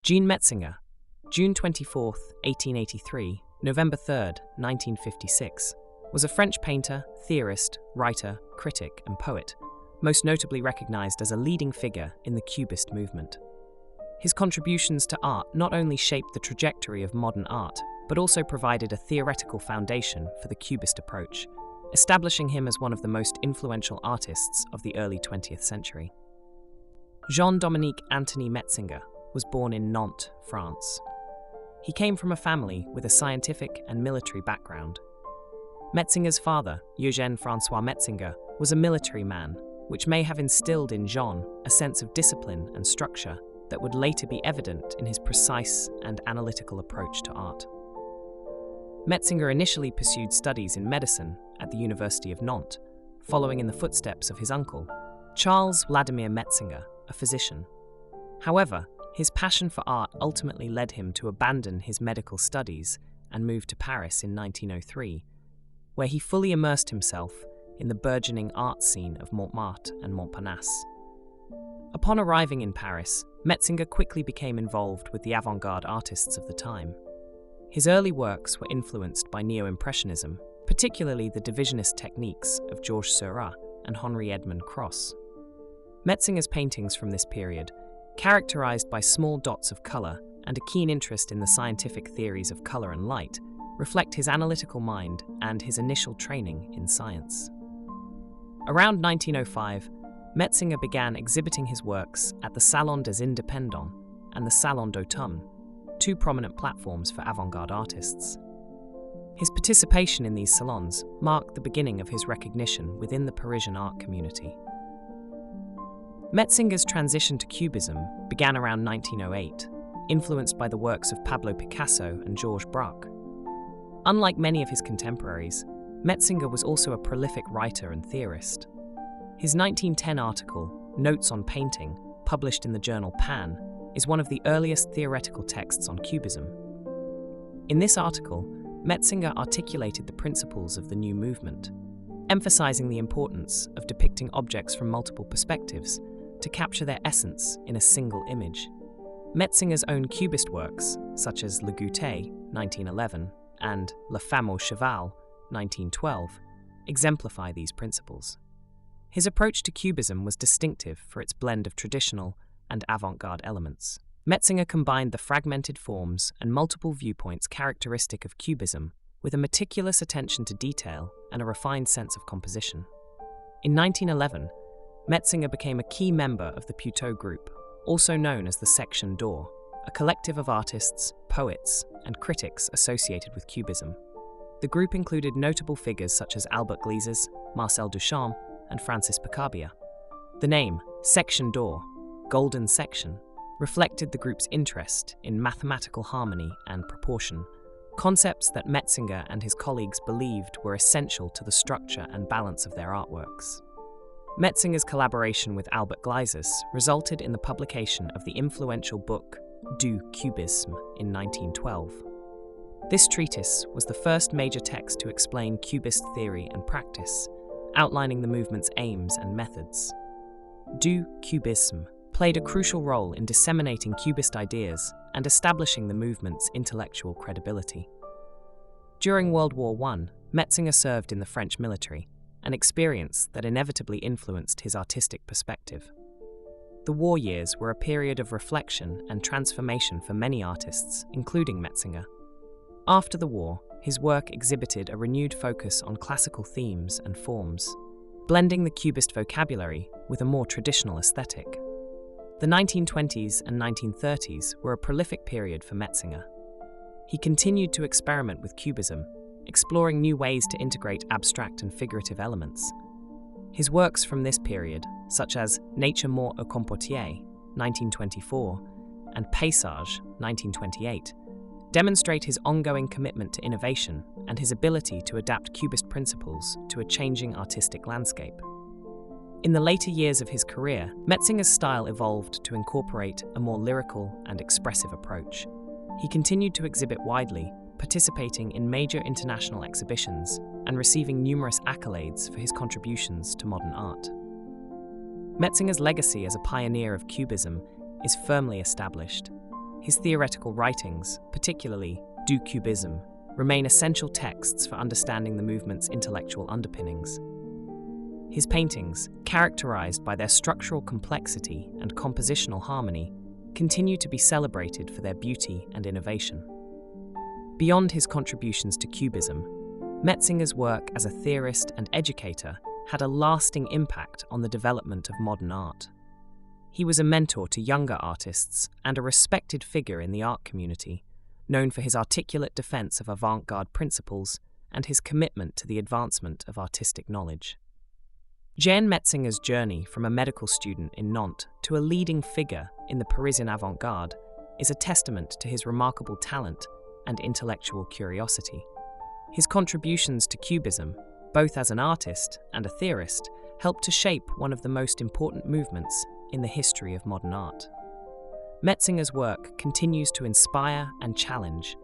Jean Metzinger, June 24, 1883, November 3, 1956, was a French painter, theorist, writer, critic, and poet, most notably recognized as a leading figure in the Cubist movement. His contributions to art not only shaped the trajectory of modern art, but also provided a theoretical foundation for the Cubist approach, establishing him as one of the most influential artists of the early 20th century. Jean-Dominique Anthony Metzinger was born in Nantes, France. He came from a family with a scientific and military background. Metzinger's father, Eugène François Metzinger, was a military man, which may have instilled in Jean a sense of discipline and structure that would later be evident in his precise and analytical approach to art. Metzinger initially pursued studies in medicine at the University of Nantes, following in the footsteps of his uncle, Charles Vladimir Metzinger, a physician. However, his passion for art ultimately led him to abandon his medical studies and move to Paris in 1903, where he fully immersed himself in the burgeoning art scene of Montmartre and Montparnasse. Upon arriving in Paris, Metzinger quickly became involved with the avant-garde artists of the time. His early works were influenced by Neo-Impressionism, particularly the divisionist techniques of Georges Seurat and Henri Edmond Cross. Metzinger's paintings from this period, characterized by small dots of color and a keen interest in the scientific theories of color and light, reflect his analytical mind and his initial training in science. Around 1905, Metzinger began exhibiting his works at the Salon des Indépendants and the Salon d'Automne, two prominent platforms for avant-garde artists. His participation in these salons marked the beginning of his recognition within the Parisian art community. Metzinger's transition to Cubism began around 1908, influenced by the works of Pablo Picasso and Georges Braque. Unlike many of his contemporaries, Metzinger was also a prolific writer and theorist. His 1910 article, Notes on Painting, published in the journal Pan, is one of the earliest theoretical texts on Cubism. In this article, Metzinger articulated the principles of the new movement, emphasizing the importance of depicting objects from multiple perspectives to capture their essence in a single image. Metzinger's own Cubist works, such as Le Goûter, 1911, and La Femme au Cheval, 1912, exemplify these principles. His approach to Cubism was distinctive for its blend of traditional and avant-garde elements. Metzinger combined the fragmented forms and multiple viewpoints characteristic of Cubism with a meticulous attention to detail and a refined sense of composition. In 1911, Metzinger became a key member of the Puteaux group, also known as the Section d'Or, a collective of artists, poets, and critics associated with Cubism. The group included notable figures such as Albert Gleizes, Marcel Duchamp, and Francis Picabia. The name, Section d'Or, Golden Section, reflected the group's interest in mathematical harmony and proportion, concepts that Metzinger and his colleagues believed were essential to the structure and balance of their artworks. Metzinger's collaboration with Albert Gleizes resulted in the publication of the influential book Du Cubisme in 1912. This treatise was the first major text to explain Cubist theory and practice, outlining the movement's aims and methods. Du Cubisme played a crucial role in disseminating Cubist ideas and establishing the movement's intellectual credibility. During World War I, Metzinger served in the French military, an experience that inevitably influenced his artistic perspective. The war years were a period of reflection and transformation for many artists, including Metzinger. After the war, his work exhibited a renewed focus on classical themes and forms, blending the Cubist vocabulary with a more traditional aesthetic. The 1920s and 1930s were a prolific period for Metzinger. He continued to experiment with Cubism, exploring new ways to integrate abstract and figurative elements. His works from this period, such as Nature mort au compotier, 1924, and Paysage, 1928, demonstrate his ongoing commitment to innovation and his ability to adapt Cubist principles to a changing artistic landscape. In the later years of his career, Metzinger's style evolved to incorporate a more lyrical and expressive approach. He continued to exhibit widely, participating in major international exhibitions and receiving numerous accolades for his contributions to modern art. Metzinger's legacy as a pioneer of Cubism is firmly established. His theoretical writings, particularly Du Cubisme, remain essential texts for understanding the movement's intellectual underpinnings. His paintings, characterized by their structural complexity and compositional harmony, continue to be celebrated for their beauty and innovation. Beyond his contributions to Cubism, Metzinger's work as a theorist and educator had a lasting impact on the development of modern art. He was a mentor to younger artists and a respected figure in the art community, known for his articulate defense of avant-garde principles and his commitment to the advancement of artistic knowledge. Jean Metzinger's journey from a medical student in Nantes to a leading figure in the Parisian avant-garde is a testament to his remarkable talent and intellectual curiosity. His contributions to Cubism, both as an artist and a theorist, helped to shape one of the most important movements in the history of modern art. Metzinger's work continues to inspire and challenge,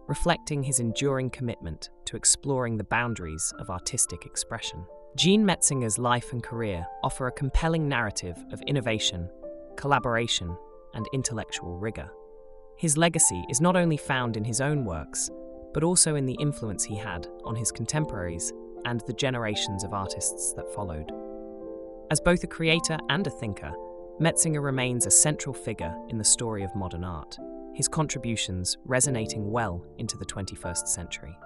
reflecting his enduring commitment to exploring the boundaries of artistic expression. Jean Metzinger's life and career offer a compelling narrative of innovation, collaboration, and intellectual rigor. His legacy is not only found in his own works, but also in the influence he had on his contemporaries and the generations of artists that followed. As both a creator and a thinker, Metzinger remains a central figure in the story of modern art, his contributions resonating well into the 21st century.